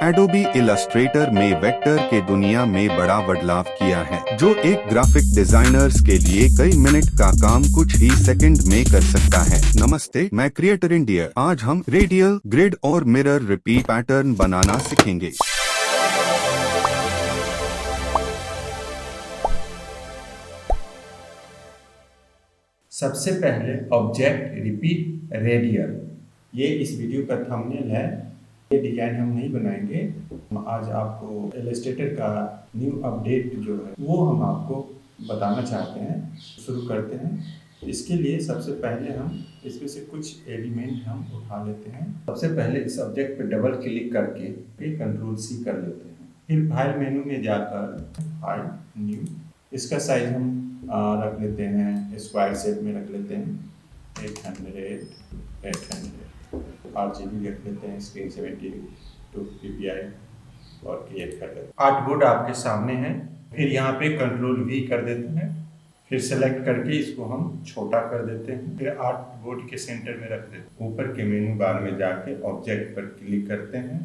Adobe Illustrator में vector के दुनिया में बड़ा बदलाव किया है, जो एक ग्राफिक डिजाइनर्स के लिए कई मिनट का काम कुछ ही सेकंड में कर सकता है। नमस्ते, मैं क्रिएटर इंडिया। आज हम रेडियल, ग्रिड और मिरर रिपीट पैटर्न बनाना सीखेंगे। सबसे पहले ऑब्जेक्ट रिपीट रेडियल, ये इस वीडियो का थंबनेल है। ये डिजाइन हम नहीं बनाएंगे, आज आपको इलस्ट्रेटर का न्यू अपडेट जो है वो हम आपको बताना चाहते हैं। शुरू करते हैं। इसके लिए सबसे पहले हम इसमें से कुछ एलिमेंट हम उठा लेते हैं। सबसे पहले इस ऑब्जेक्ट पे डबल क्लिक करके कंट्रोल सी कर लेते हैं। फिर फाइल मेनू में जाकर फाइल न्यू, इसका साइज हम रख लेते हैं, स्क्वायर शेप में रख लेते हैं 800 RGB रख लेते हैं, स्क्रीन 72 ppi और क्रिएट कर लेते हैं। आर्टबोर्ड आपके सामने है। फिर यहाँ पे कंट्रोल V कर देते हैं, फिर सेलेक्ट करके इसको हम छोटा कर देते हैं। फिर आर्टबोर्ड के सेंटर में रख देते हैं। ऊपर के मेनू बार में जाके ऑब्जेक्ट पर क्लिक करते हैं,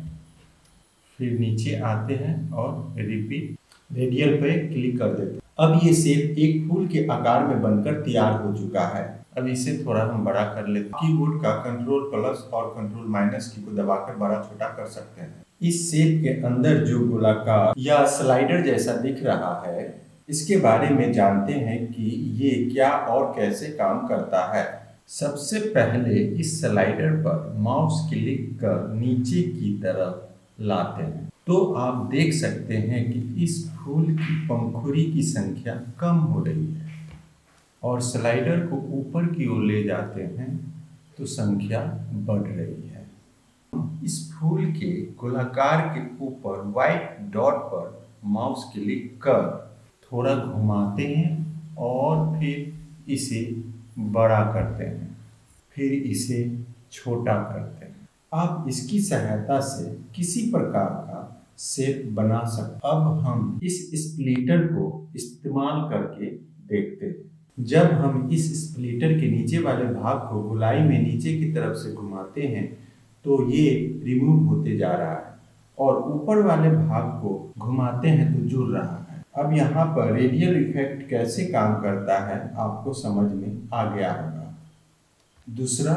फिर नीचे आते हैं और रिपीट रेडियल पे क्लिक कर देते हैं। अब ये शेप एक फूल के आकार में बनकर तैयार हो चुका है। अब इसे थोड़ा हम बड़ा कर लेते हैं। कीबोर्ड का कंट्रोल प्लस और कंट्रोल माइनस की को दबाकर बड़ा छोटा कर सकते हैं। इस शेप के अंदर जो गोलाकार या स्लाइडर जैसा दिख रहा है, इसके बारे में जानते हैं कि ये क्या और कैसे काम करता है। सबसे पहले इस स्लाइडर पर माउस क्लिक कर नीचे की तरफ लाते हैं तो आप देख सकते हैं कि इस फूल की पंखुड़ी की संख्या कम हो रही है, और स्लाइडर को ऊपर की ओर ले जाते हैं तो संख्या बढ़ रही है। इस फूल के गोलाकार के ऊपर व्हाइट डॉट पर माउस क्लिक कर थोड़ा घुमाते हैं और फिर इसे बड़ा करते हैं, फिर इसे छोटा करते हैं। आप इसकी सहायता से किसी प्रकार का शेप बना सकते। अब हम इस स्प्लिटर को इस्तेमाल करके देखते हैं। जब हम इस स्प्लिटर के नीचे वाले भाग को गोलाई में नीचे की तरफ से घुमाते हैं तो ये रिमूव होते जा रहा है, और ऊपर वाले भाग को घुमाते हैं तो जुड़ रहा है। अब यहाँ पर रेडियल इफेक्ट कैसे काम करता है आपको समझ में आ गया होगा। दूसरा,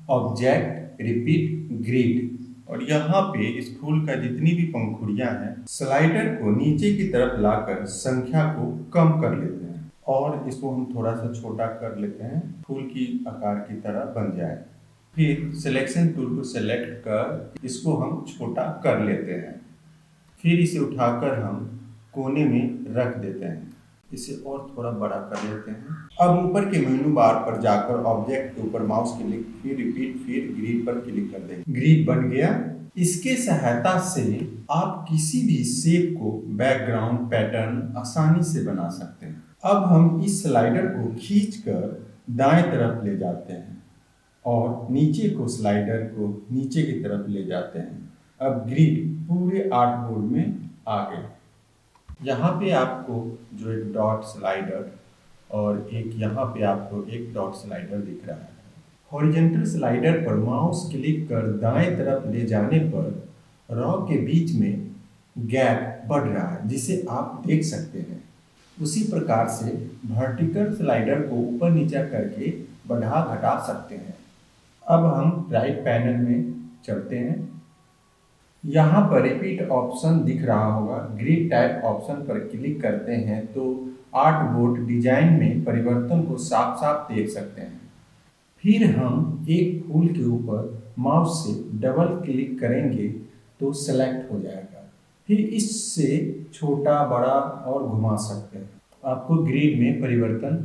ऑब्जेक्ट रिपीट ग्रिड, और यहाँ पे इस फूल का जितनी भी पंखुड़ियाँ हैं, स्लाइडर को नीचे की तरफ लाकर संख्या को कम कर लेते हैं और इसको हम थोड़ा सा छोटा कर लेते हैं, फूल की आकार की तरह बन जाए। फिर सिलेक्शन टूल को सेलेक्ट कर इसको हम छोटा कर लेते हैं। फिर इसे उठाकर हम कोने में रख देते हैं, इसे और थोड़ा बड़ा कर लेते हैं। अब ऊपर के मेनू बार पर जाकर ऑब्जेक्ट के ऊपर माउस क्लिक, फिर रिपीट, फिर ग्रिड पर क्लिक कर देंगे। ग्रिड बन गया। इसके सहायता से आप किसी भी शेप को बैकग्राउंड पैटर्न आसानी से बना सकते हैं। अब हम इस स्लाइडर को खींचकर दाएं तरफ ले जाते हैं और नीचे को स्लाइडर को नीचे की तरफ ले जाते हैं। अब ग्रिड पूरे आर्टबोर्ड में आ गए। यहाँ पे आपको जो एक डॉट स्लाइडर और एक यहाँ पे आपको एक डॉट स्लाइडर दिख रहा है। हॉरिजॉन्टल स्लाइडर पर माउस क्लिक कर दाएं तरफ ले जाने पर रॉ के बीच में गैप बढ़ रहा है, जिसे आप देख सकते हैं। उसी प्रकार से वर्टिकल स्लाइडर को ऊपर नीचे करके बढ़ा घटा सकते हैं। अब हम राइट पैनल में चलते हैं। यहाँ पर रिपीट ऑप्शन दिख रहा होगा। ग्रिड टाइप ऑप्शन पर क्लिक करते हैं तो आर्टबोर्ड डिजाइन में परिवर्तन को साफ साफ देख सकते हैं। फिर हम एक फूल के ऊपर माउस से डबल क्लिक करेंगे तो सेलेक्ट हो जाएगा। फिर इससे छोटा, बड़ा और घुमा सकते हैं। आपको ग्रिड में परिवर्तन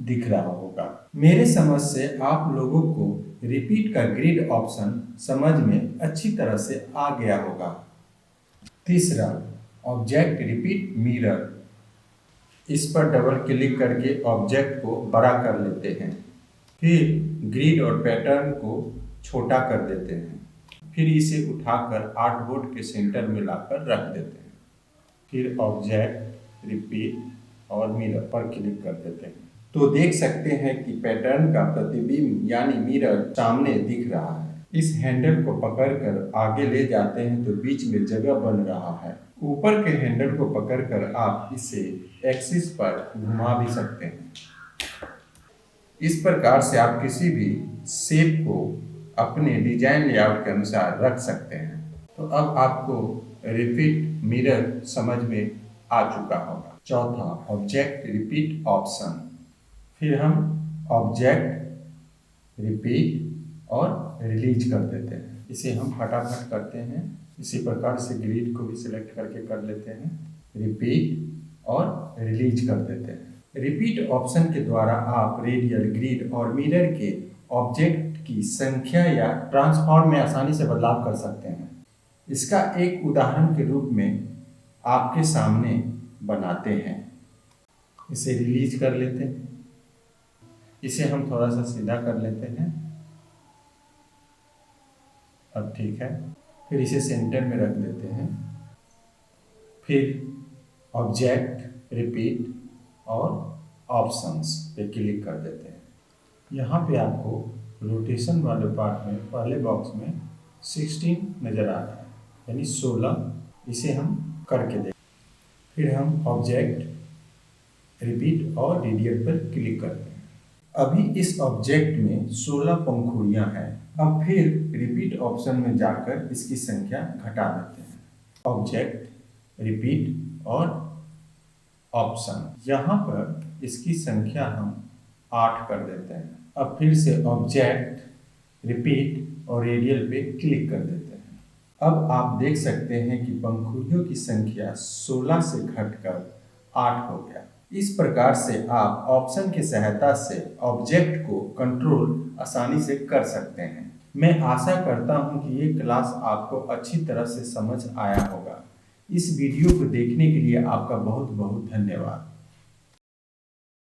दिख रहा होगा। मेरे समझ से आप लोगों को रिपीट का ग्रिड ऑप्शन समझ में अच्छी तरह से आ गया होगा। तीसरा, ऑब्जेक्ट रिपीट मिरर, इस पर डबल क्लिक करके ऑब्जेक्ट को बड़ा कर लेते हैं, फिर ग्रिड और पैटर्न को छोटा कर देते हैं, फिर इसे उठाकर आर्टबोर्ड के सेंटर में लाकर रख देते हैं। फिर ऑब्जेक्ट रिपीट और मिरर पर क्लिक कर देते हैं तो देख सकते हैं कि पैटर्न का प्रतिबिंब यानी मिरर सामने दिख रहा है। इस हैंडल को पकड़कर आगे ले जाते हैं तो बीच में जगह बन रहा है। ऊपर के हैंडल को पकड़कर आप इसे एक्सिस पर घुमा भी सकते हैं। इस प्रकार से आप किसी भी शेप को अपने डिजाइन लेआउट के अनुसार रख सकते हैं। तो अब आपको रिपीट मिरर समझ में आ चुका होगा। चौथा, ऑब्जेक्ट रिपीट ऑप्शन। फिर हम ऑब्जेक्ट रिपीट और रिलीज कर देते हैं। इसे हम फटाफट करते हैं। इसी प्रकार से ग्रिड को भी सिलेक्ट करके कर लेते हैं, रिपीट और रिलीज कर देते हैं। रिपीट ऑप्शन के द्वारा आप रेडियल, ग्रिड और मिरर के ऑब्जेक्ट की संख्या या ट्रांसफॉर्म में आसानी से बदलाव कर सकते हैं। इसका एक उदाहरण के रूप में आपके सामने बनाते हैं। इसे रिलीज कर लेते हैं। इसे हम थोड़ा सा सीधा कर लेते हैं। अब ठीक है। फिर इसे सेंटर में रख देते हैं। फिर ऑब्जेक्ट रिपीट और ऑप्शंस पे क्लिक कर देते हैं। यहाँ पे आपको रोटेशन वाले पार्ट में पहले बॉक्स में 16 नज़र आ रहा है, यानी 16। इसे हम करके देखें। फिर हम ऑब्जेक्ट रिपीट और रेडियल पर क्लिक करते हैं। अभी इस ऑब्जेक्ट में 16 पंखुड़ियाँ हैं। अब फिर रिपीट ऑप्शन में जाकर इसकी संख्या घटा देते हैं। ऑब्जेक्ट रिपीट और ऑप्शन, यहाँ पर इसकी संख्या हम 8 कर देते हैं। अब फिर से ऑब्जेक्ट रिपीट और रेडियल पे क्लिक कर देते हैं। अब आप देख सकते हैं कि पंखुड़ियों की संख्या 16 से घटकर 8 हो गया। इस प्रकार से आप ऑप्शन की सहायता से ऑब्जेक्ट को कंट्रोल आसानी से कर सकते हैं। मैं आशा करता हूं कि ये क्लास आपको अच्छी तरह से समझ आया होगा। इस वीडियो को देखने के लिए आपका बहुत बहुत धन्यवाद।